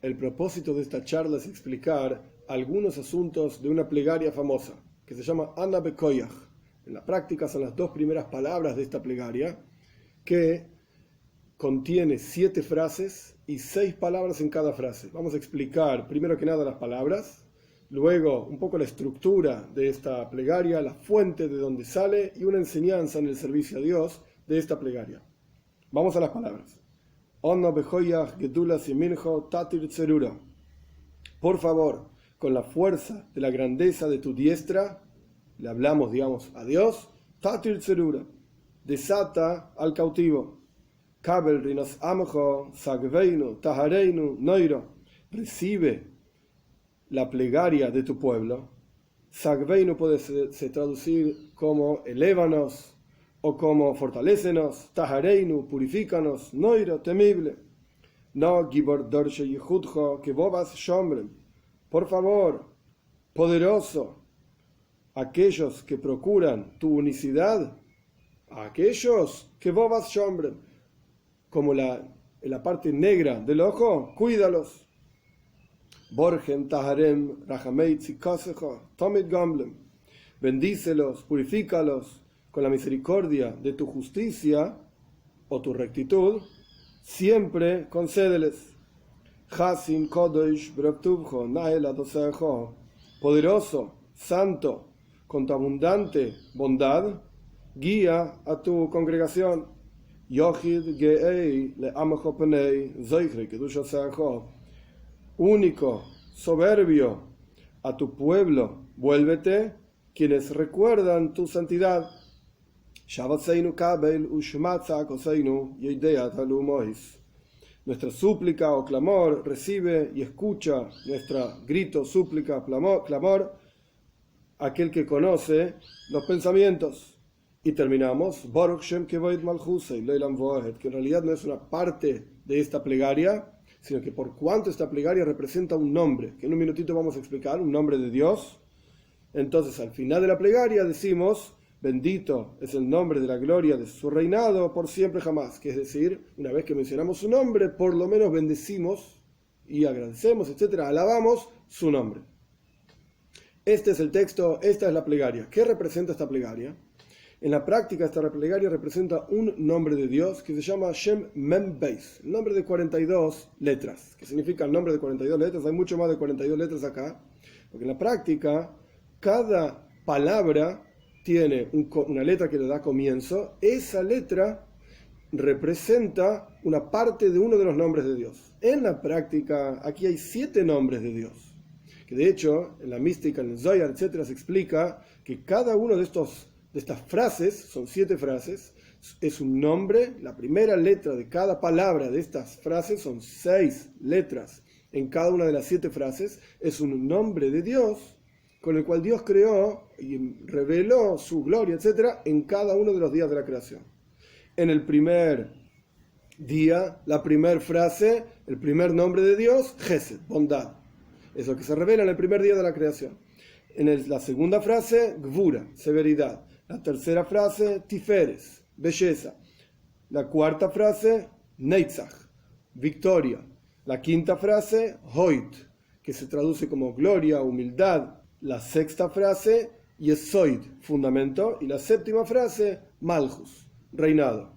el propósito de esta charla es explicar algunos asuntos de una plegaria famosa que se llama Ana Bekoyach. En la práctica son las dos primeras palabras de esta plegaria, que contiene 7 frases y 6 palabras en cada frase. Vamos a explicar primero que nada las palabras, luego un poco la estructura de esta plegaria, la fuente de donde sale y una enseñanza en el servicio a Dios de esta plegaria. Vamos a las palabras. Por favor, con la fuerza de la grandeza de tu diestra, le hablamos, digamos, a Dios, Tatir Tzerura, desata al cautivo. Kabel rinos amjo, sagveinu, tahareinu, noiro, recibe la plegaria de tu pueblo. Sagveinu puede se traducir como elévanos o como fortalécenos, tahareinu, purifícanos, noiro, temible. No gibor dorshe yehudjo, que bobas shomrem. Por favor, poderoso, aquellos que procuran tu unicidad, aquellos que bobas shomrem, como en la parte negra del ojo, cuídalos. Borgen taharem rahamei tzikasejo, tomit gamblem. Bendícelos, purifícalos con la misericordia de tu justicia o tu rectitud, siempre concédeles. Hasin kodosh beraktuvjo nael adosejo, poderoso, santo, con tu abundante bondad, guía a tu congregación. Yochid geei le amejo penei zoichre kedusha sejo, único, soberbio, a tu pueblo vuélvete, quienes recuerdan tu santidad. Shavatseinu kabel ushmatza koseinu yeideat halumois. Nuestra súplica o clamor recibe y escucha nuestra grito, súplica, clamor, aquel que conoce los pensamientos. Y terminamos, Baruch Shem Kevoid Malchusei Leilam Voahed, que en realidad no es una parte de esta plegaria, sino que por cuanto esta plegaria representa un nombre, que en un minutito vamos a explicar, un nombre de Dios. Entonces al final de la plegaria decimos, bendito es el nombre de la gloria de su reinado por siempre jamás, que es decir, una vez que mencionamos su nombre, por lo menos bendecimos y agradecemos, etcétera, alabamos su nombre. Este es el texto, esta es la plegaria. ¿Qué representa esta plegaria? En la práctica esta plegaria representa un nombre de Dios que se llama Shem Mem Beis, el nombre de 42 letras. ¿Qué significa el nombre de 42 letras? Hay mucho más de 42 letras acá, porque en la práctica cada palabra tiene una letra que le da comienzo. Esa letra representa una parte de uno de los nombres de Dios. En la práctica aquí hay 7 nombres de Dios, que de hecho en la mística, en el Zohar, etcétera, se explica que cada uno de estas frases, son 7 frases, es un nombre. La primera letra de cada palabra de estas frases, son 6 letras en cada una de las 7 frases, es un nombre de Dios con el cual Dios creó y reveló su gloria, etcétera, en cada uno de los días de la creación. En el primer día, la primera frase, el primer nombre de Dios, Gesed, bondad, es lo que se revela en el primer día de la creación. La segunda frase, Gvura, severidad. La tercera frase, Tiferes, belleza. La cuarta frase, Neitzach, victoria. La quinta frase, Hoit, que se traduce como gloria, humildad. La sexta frase, Yesoid, fundamento. Y la séptima frase, Malchus, reinado.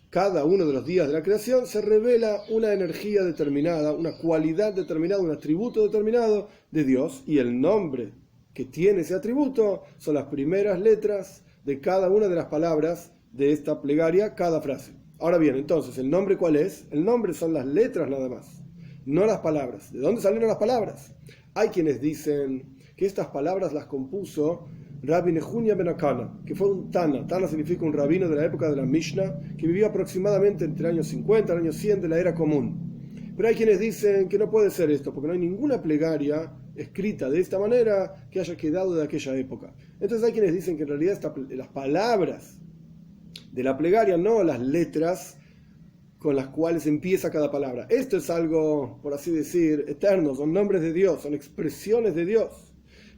Cada uno de los días de la creación se revela una energía determinada, una cualidad determinada, un atributo determinado de Dios, y el nombre que tiene ese atributo son las primeras letras de cada una de las palabras de esta plegaria, cada frase. Ahora bien, entonces, ¿el nombre cuál es? El nombre son las letras nada más, no las palabras. ¿De dónde salieron las palabras? Hay quienes dicen que estas palabras las compuso Rabbi Nehunia ben Akana, que fue un Tana. Tana significa un rabino de la época de la Mishnah, que vivió aproximadamente entre el año 50 y el año 100 de la era común. Pero hay quienes dicen que no puede ser esto, porque no hay ninguna plegaria escrita de esta manera que haya quedado de aquella época. Entonces hay quienes dicen que en realidad las palabras de la plegaria, no las letras con las cuales empieza cada palabra. Esto es algo, por así decir, eterno, son nombres de Dios, son expresiones de Dios.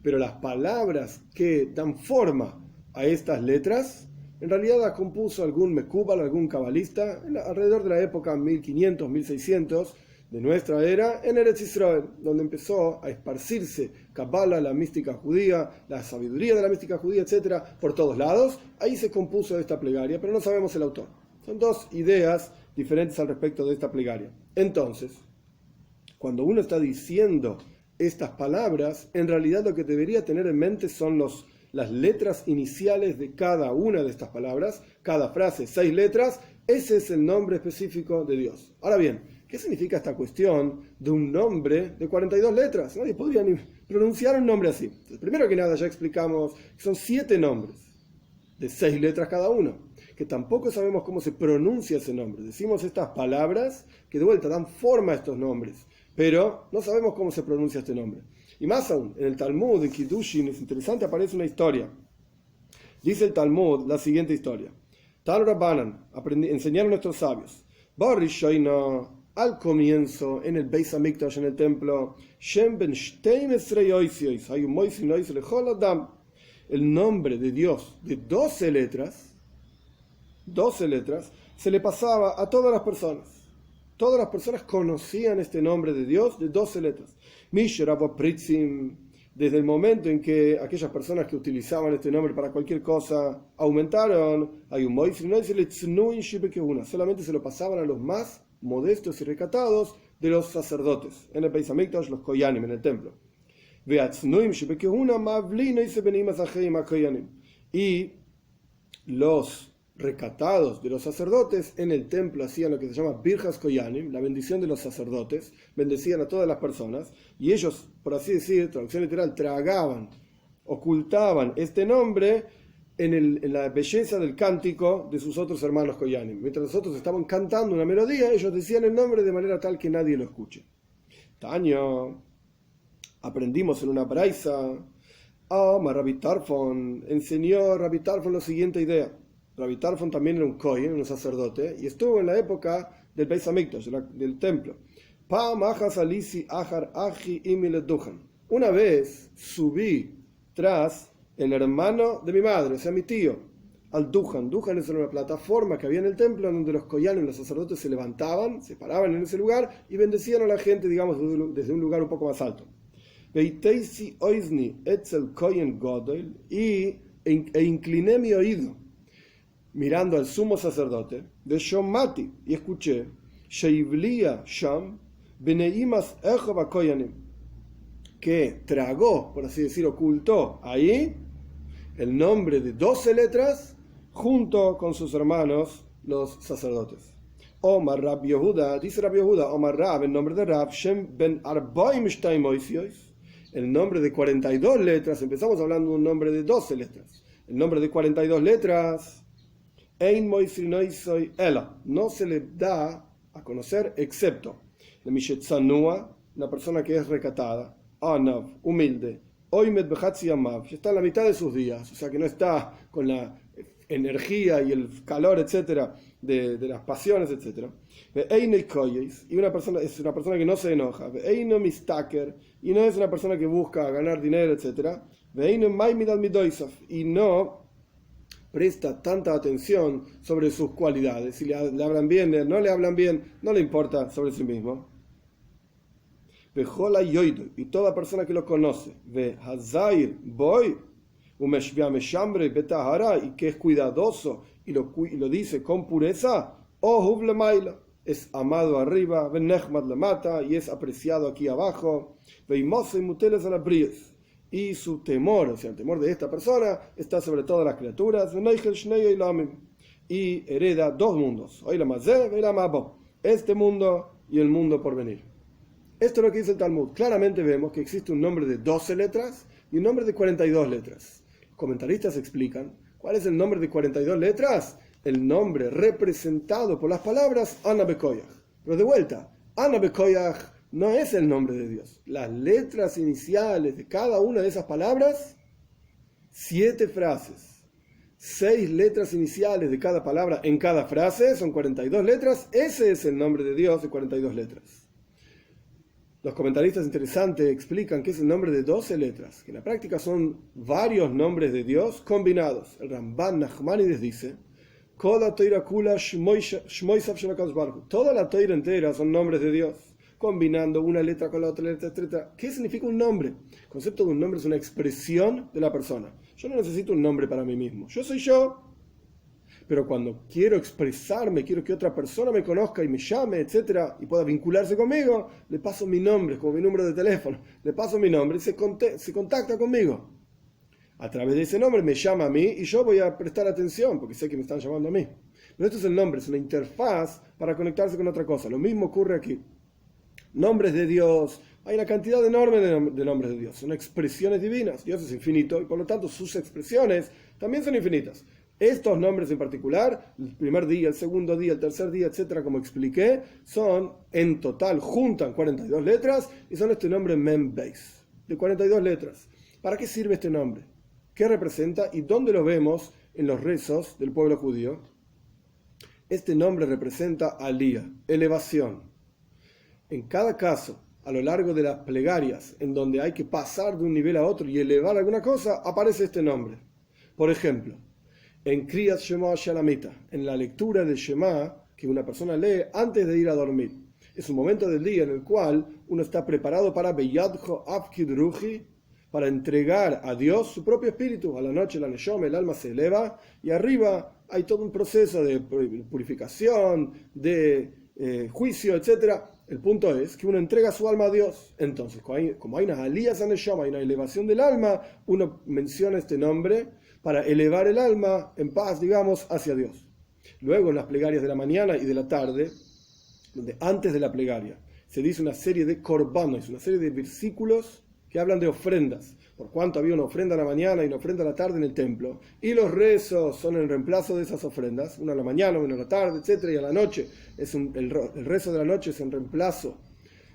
Pero las palabras que dan forma a estas letras, en realidad las compuso algún mekubal, algún cabalista, alrededor de la época 1500, 1600, de nuestra era en Eretz Israel, donde empezó a esparcirse Kabbalah, la mística judía, la sabiduría de la mística judía, etcétera, por todos lados. Ahí se compuso esta plegaria, pero no sabemos el autor. Son dos ideas diferentes al respecto de esta plegaria. Entonces, cuando uno está diciendo estas palabras, en realidad lo que debería tener en mente son las letras iniciales de cada una de estas palabras, cada frase, 6 letras. Ese es el nombre específico de Dios. Ahora bien, ¿qué significa esta cuestión de un nombre de 42 letras? Nadie podría ni pronunciar un nombre así. Entonces, primero que nada, ya explicamos que son 7 nombres de 6 letras cada uno, que tampoco sabemos cómo se pronuncia ese nombre. Decimos estas palabras que de vuelta dan forma a estos nombres, pero no sabemos cómo se pronuncia este nombre. Y más aún, en el Talmud, en Kiddushin, es interesante, aparece una historia. Dice el Talmud la siguiente historia. Tal Rabbanan, enseñaron nuestros sabios, al comienzo, en el Beis Hamikdash, en el templo, el nombre de Dios de 12 letras, se le pasaba a todas las personas. Todas las personas conocían este nombre de Dios de 12 letras. Desde el momento en que aquellas personas que utilizaban este nombre para cualquier cosa aumentaron, solamente se lo pasaban a los más modestos y recatados de los sacerdotes, en el Beis Hamikdash, los Koyanim, en el templo. Y los recatados de los sacerdotes en el templo hacían lo que se llama Birjas Koyanim, la bendición de los sacerdotes, bendecían a todas las personas, y ellos, por así decir, traducción literal, tragaban, ocultaban este nombre en la belleza del cántico de sus otros hermanos Koyanim. Mientras los otros estaban cantando una melodía, ellos decían el nombre de manera tal que nadie lo escuche. Taño, aprendimos en una braisa, Rabbi Tarfon, enseñó Rabbi Tarfon la siguiente idea. Rabbi Tarfon también era un kohen, un sacerdote, y estuvo en la época del Beis Hamikdash, del templo. Una vez subí tras el hermano de mi madre, o sea, mi tío, al Dujan. Dujan es una plataforma que había en el templo donde los koyanim, los sacerdotes, se levantaban, se paraban en ese lugar y bendecían a la gente, digamos, desde un lugar un poco más alto. E incliné mi oído mirando al sumo sacerdote de Shomati, y escuché Sheivlia Sham Beneimas Echova Koyanim, que tragó, por así decir, ocultó ahí el nombre de 12 letras junto con sus hermanos los sacerdotes. Omar Rab Yehuda, dice Rab Yehuda, Omar Rab, el nombre de Rab, Shem Ben Arbaim Shtaim Oisiois, el nombre de 42 letras. Empezamos hablando de un nombre de 12 letras. El nombre de 42 letras, Ein Moisrinoisoi Ela, no se le da a conocer excepto de Mishetzanua, una persona que es recatada, Anav, humilde, Oimet Bechatzi Amav, está en la mitad de sus días, o sea que no está con la energía y el calor, etcétera, de las pasiones, etcétera. Y una persona es una persona que no se enoja, y no es una persona que busca ganar dinero, etcétera. Y no presta tanta atención sobre sus cualidades. Si le hablan bien, no le hablan bien, no le importa sobre sí mismo. Y toda persona que lo conoce, y que es cuidadoso y lo dice con pureza, es amado arriba, y es apreciado aquí abajo, y su temor, o sea, el temor de esta persona, está sobre todas las criaturas, y hereda 2 mundos, este mundo y el mundo por venir. Esto es lo que dice el Talmud. Claramente vemos que existe un nombre de 12 letras y un nombre de 42 letras. Los comentaristas explican cuál es el nombre de 42 letras, el nombre representado por las palabras Ana Bekoyach. Pero de vuelta, Ana Bekoyach no es el nombre de Dios. Las letras iniciales de cada una de esas palabras, 7 frases, 6 letras iniciales de cada palabra en cada frase, son 42 letras. Ese es el nombre de Dios de 42 letras. Los comentaristas interesantes explican que es el nombre de 12 letras, que en la práctica son varios nombres de Dios combinados. El Ramban Nachmanides dice, toda la Torah entera son nombres de Dios. combinando una letra con la otra letra, etc. ¿Qué significa un nombre? El concepto de un nombre es una expresión de la persona. Yo no necesito un nombre para mí mismo. Yo soy yo. Pero cuando quiero expresarme, quiero que otra persona me conozca y me llame, etc., y pueda vincularse conmigo, le paso mi nombre, como mi número de teléfono. Le paso mi nombre y se contacta conmigo. A través de ese nombre me llama a mí y yo voy a prestar atención porque sé que me están llamando a mí. Pero esto es el nombre, es una interfaz para conectarse con otra cosa. Lo mismo ocurre aquí. Nombres de Dios, hay una cantidad enorme de nombres de Dios, son expresiones divinas. Dios es infinito y por lo tanto sus expresiones también son infinitas. Estos nombres en particular, el primer día, el segundo día, el tercer día, etcétera, como expliqué, son en total, juntan 42 letras y son este nombre Mem Beis, de 42 letras. ¿Para qué sirve este nombre? ¿Qué representa y dónde lo vemos en los rezos del pueblo judío? Este nombre representa alía, elevación. En cada caso, a lo largo de las plegarias, en donde hay que pasar de un nivel a otro y elevar alguna cosa, aparece este nombre. Por ejemplo, en Kriyat Shema Shalamita, en la lectura del Shema que una persona lee antes de ir a dormir. Es un momento del día en el cual uno está preparado para Beyadjo Afkid Ruhi, para entregar a Dios su propio espíritu. A la noche la Neshama, el alma se eleva y arriba hay todo un proceso de purificación, de juicio, etc. El punto es que uno entrega su alma a Dios. Entonces, como hay unas alías a Neshama, hay una elevación del alma, uno menciona este nombre para elevar el alma en paz, digamos, hacia Dios. Luego, en las plegarias de la mañana y de la tarde, donde antes de la plegaria se dice una serie de korbanos, una serie de versículos que hablan de ofrendas, por cuanto había una ofrenda a la mañana y una ofrenda a la tarde en el templo, y los rezos son en reemplazo de esas ofrendas, una a la mañana, una a la tarde, etc., y a la noche, el rezo de la noche es en reemplazo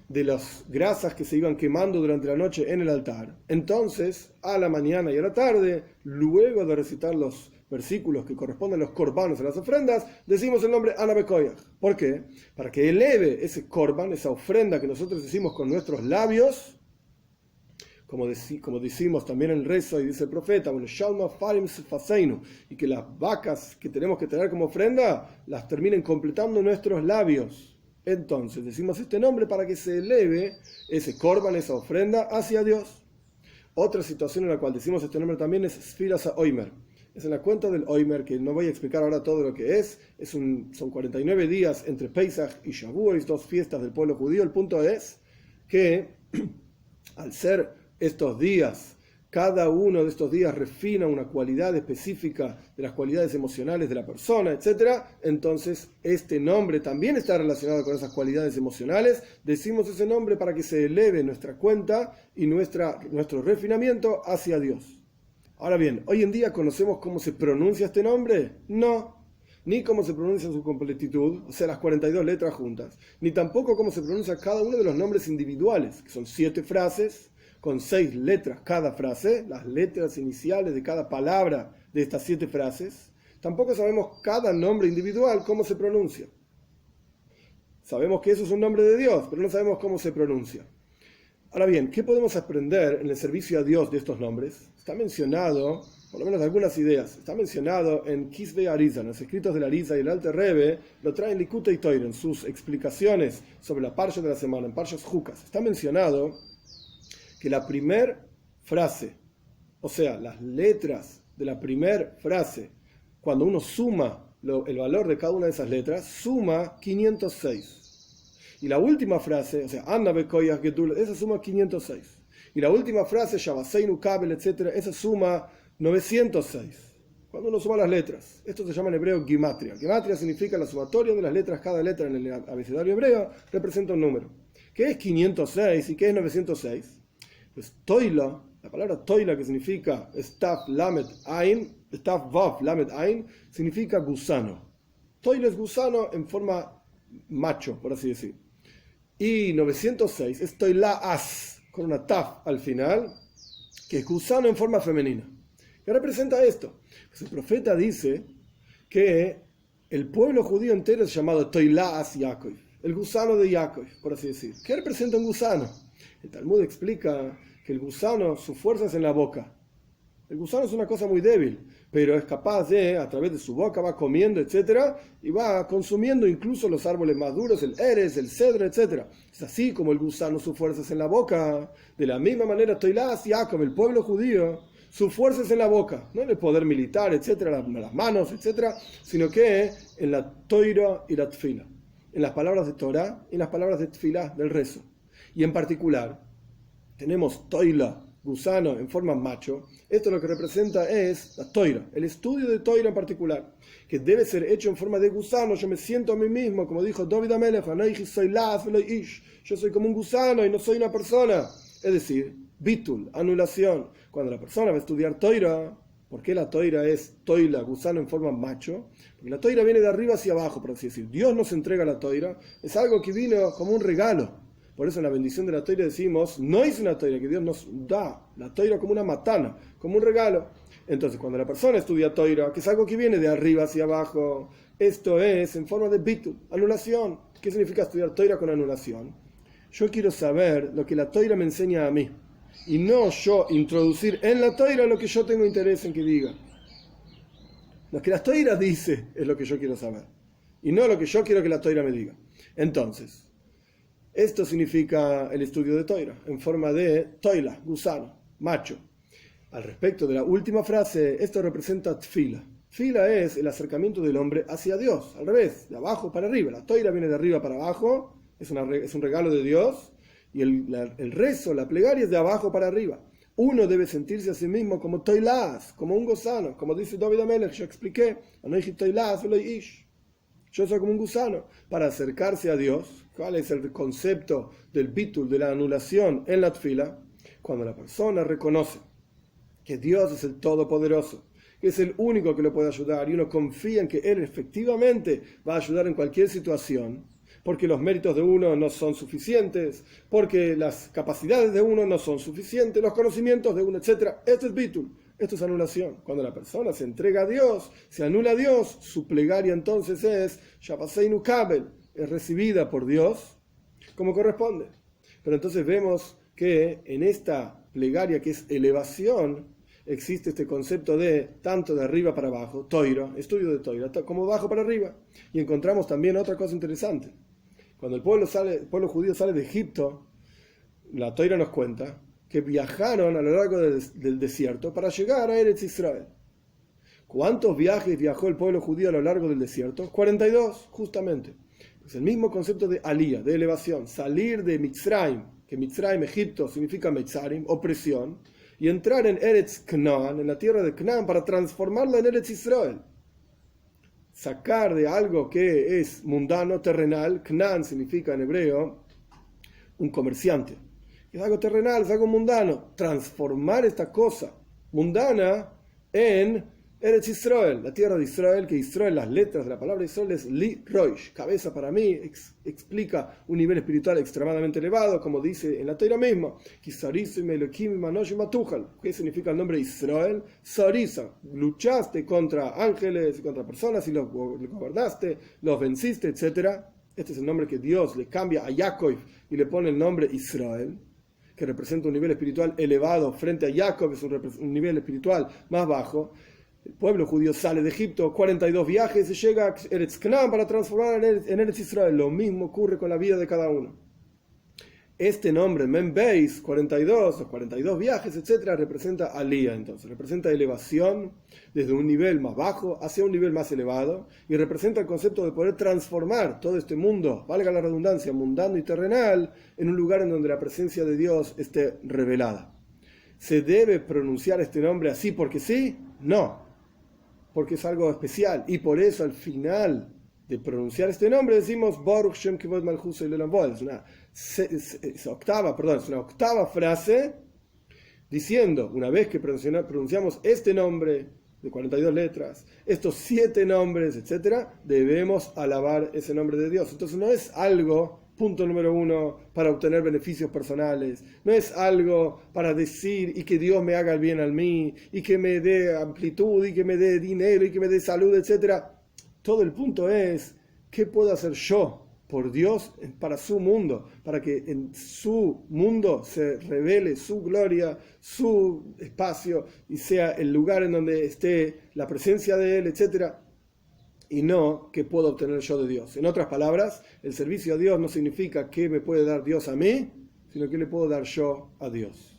de las grasas que se iban quemando durante la noche en el altar. Entonces, a la mañana y a la tarde, luego de recitar los versículos que corresponden a los korbanos, a las ofrendas, decimos el nombre Ana Bekoyach. ¿Por qué? Para que eleve ese korban, esa ofrenda que nosotros decimos con nuestros labios, como decimos también en el rezo, y dice el profeta, y que las vacas que tenemos que tener como ofrenda las terminen completando nuestros labios. Entonces decimos este nombre para que se eleve ese korban, esa ofrenda hacia Dios. Otra situación en la cual decimos este nombre también es Sfiras HaOimer. Es en la cuenta del Oimer, que no voy a explicar ahora todo lo que es. Son 49 días entre Pesach y Shavuot, dos fiestas del pueblo judío. El punto es que al ser estos días, cada uno de estos días refina una cualidad específica de las cualidades emocionales de la persona, etc. Entonces, este nombre también está relacionado con esas cualidades emocionales. Decimos ese nombre para que se eleve nuestra cuenta y nuestro refinamiento hacia Dios. Ahora bien, ¿hoy en día conocemos cómo se pronuncia este nombre? No. Ni cómo se pronuncia en su completitud, o sea, las 42 letras juntas. Ni tampoco cómo se pronuncia cada uno de los nombres individuales, que son 7 frases, con 6 letras cada frase, las letras iniciales de cada palabra de estas 7 frases. Tampoco sabemos cada nombre individual cómo se pronuncia. Sabemos que eso es un nombre de Dios, pero no sabemos cómo se pronuncia. Ahora bien, ¿qué podemos aprender en el servicio a Dios de estos nombres? Está mencionado, por lo menos algunas ideas, está mencionado en Kisvei Arizal, en los escritos del Arizal y el Alter Rebbe, lo traen Likutei Torah en sus explicaciones sobre la parsha de la semana, en Parshas Jukas. Está mencionado que la primer frase, o sea, las letras de la primer frase, cuando uno suma el valor de cada una de esas letras, suma 506. Y la última frase, o sea, Anna Bekoyach Gedul, esa suma 506. Y la última frase, Shabaseinu Kabel, etc., esa suma 906. Cuando uno suma las letras, esto se llama en hebreo Gimatria. Gimatria significa la sumatoria de las letras, cada letra en el abecedario hebreo representa un número. ¿Qué es 506 y qué es 906? Pues Toila, la palabra Toila, que significa Staf Lamed Ain, Staf Vav Lamed Ain, significa gusano. Toila es gusano en forma macho, por así decir. Y 906 es Toila As, con una Taf al final, que es gusano en forma femenina. ¿Qué representa esto? Pues el profeta dice que el pueblo judío entero es llamado Toila As Yaakov, el gusano de Yaakov, por así decir. ¿Qué representa un gusano? El Talmud explica que el gusano, su fuerza es en la boca. El gusano es una cosa muy débil, pero es capaz de, a través de su boca, va comiendo, etcétera, y va consumiendo incluso los árboles más duros, el eres, el cedro, etcétera. Es así como el gusano, su fuerza es en la boca. De la misma manera, Toilás Jacob, el pueblo judío, su fuerza es en la boca, no en el poder militar, etcétera, las manos, etcétera, sino que en la toira y la tfila, en las palabras de Torah y en las palabras de tfila, del rezo. Y en particular, tenemos toila, gusano en forma macho. Esto lo que representa es la toira, el estudio de toira en particular, que debe ser hecho en forma de gusano. Yo me siento a mí mismo, como dijo David Amelech, yo soy como un gusano y no soy una persona. Es decir, bitul, anulación. Cuando la persona va a estudiar toira, ¿por qué la toira es toila, gusano en forma macho? Porque la toira viene de arriba hacia abajo, por así decir. Dios nos entrega la toira, es algo que vino como un regalo. Por eso en la bendición de la toira decimos, no es una toira, que Dios nos da la toira como una matana, como un regalo. Entonces, cuando la persona estudia toira, que es algo que viene de arriba hacia abajo, esto es en forma de bitul, anulación. ¿Qué significa estudiar toira con anulación? Yo quiero saber lo que la toira me enseña a mí, y no yo introducir en la toira lo que yo tengo interés en que diga. Lo que la toira dice es lo que yo quiero saber, y no lo que yo quiero que la toira me diga. Entonces, esto significa el estudio de toira, en forma de toila, gusano, macho. Al respecto de la última frase, esto representa tfila. Tfila es el acercamiento del hombre hacia Dios, al revés, de abajo para arriba. La toira viene de arriba para abajo, es un regalo de Dios, y el rezo, la plegaria es de abajo para arriba. Uno debe sentirse a sí mismo como toilás, como un gusano, como dice David Amelech, yo expliqué, yo soy como un gusano, para acercarse a Dios. ¿Cuál es el concepto del bitul, de la anulación en la tfila? Cuando la persona reconoce que Dios es el Todopoderoso, que es el único que lo puede ayudar, y uno confía en que Él efectivamente va a ayudar en cualquier situación, porque los méritos de uno no son suficientes, porque las capacidades de uno no son suficientes, los conocimientos de uno, etc. Esto es bitul. Esto es anulación. Cuando la persona se entrega a Dios, se anula a Dios, su plegaria entonces es Shabaseinu Kabel, es recibida por Dios como corresponde. Pero entonces vemos que en esta plegaria que es elevación, existe este concepto de tanto de arriba para abajo, toira, estudio de toira, como de abajo para arriba. Y encontramos también otra cosa interesante. Cuando el pueblo judío sale de Egipto, la toira nos cuenta que viajaron a lo largo del desierto para llegar a Eretz Israel. ¿Cuántos viajes viajó el pueblo judío a lo largo del desierto? 42, justamente. Es el mismo concepto de alía, de elevación, salir de Mitzrayim, que Mitzrayim, Egipto, significa Metzarim, opresión, y entrar en Eretz Canaan, en la tierra de Canaán, para transformarla en Eretz Israel. Sacar de algo que es mundano, terrenal, Canaan significa en hebreo un comerciante. Es algo terrenal, es algo mundano. Transformar esta cosa mundana en Eretz Israel, la tierra de Israel, que Israel, las letras de la palabra Israel es Li Roish, cabeza para mí, explica un nivel espiritual extremadamente elevado, como dice en la Torah misma. ¿Qué significa el nombre Israel? Sarisa, luchaste contra ángeles y contra personas y los gobernaste, los venciste, etc. Este es el nombre que Dios le cambia a Jacob y le pone el nombre Israel, que representa un nivel espiritual elevado frente a Jacob, es un nivel espiritual más bajo. El pueblo judío sale de Egipto, 42 viajes, y llega a Eretz Canaan para transformar en Eretz Israel. Lo mismo ocurre con la vida de cada uno. Este nombre, Membeis, 42, los 42 viajes, etc., representa alía, entonces, representa elevación desde un nivel más bajo hacia un nivel más elevado, y representa el concepto de poder transformar todo este mundo, valga la redundancia, mundano y terrenal, en un lugar en donde la presencia de Dios esté revelada. ¿Se debe pronunciar este nombre así porque sí? No, porque es algo especial, y por eso al final de pronunciar este nombre decimos Baruch Shem Kivod Malchus Le'olam Vaed. Es una octava frase diciendo, una vez que pronunciamos este nombre de 42 letras, estos 7 nombres, etc., debemos alabar ese nombre de Dios. Entonces no es algo, punto número 1, para obtener beneficios personales, no es algo para decir y que Dios me haga el bien a mí, y que me dé amplitud, y que me dé dinero, y que me dé salud, etc. Todo el punto es, ¿qué puedo hacer yo por Dios para su mundo, para que en su mundo se revele su gloria, su espacio y sea el lugar en donde esté la presencia de Él, etc. Y no que puedo obtener yo de Dios. En otras palabras, el servicio a Dios no significa que me puede dar Dios a mí, sino que le puedo dar yo a Dios.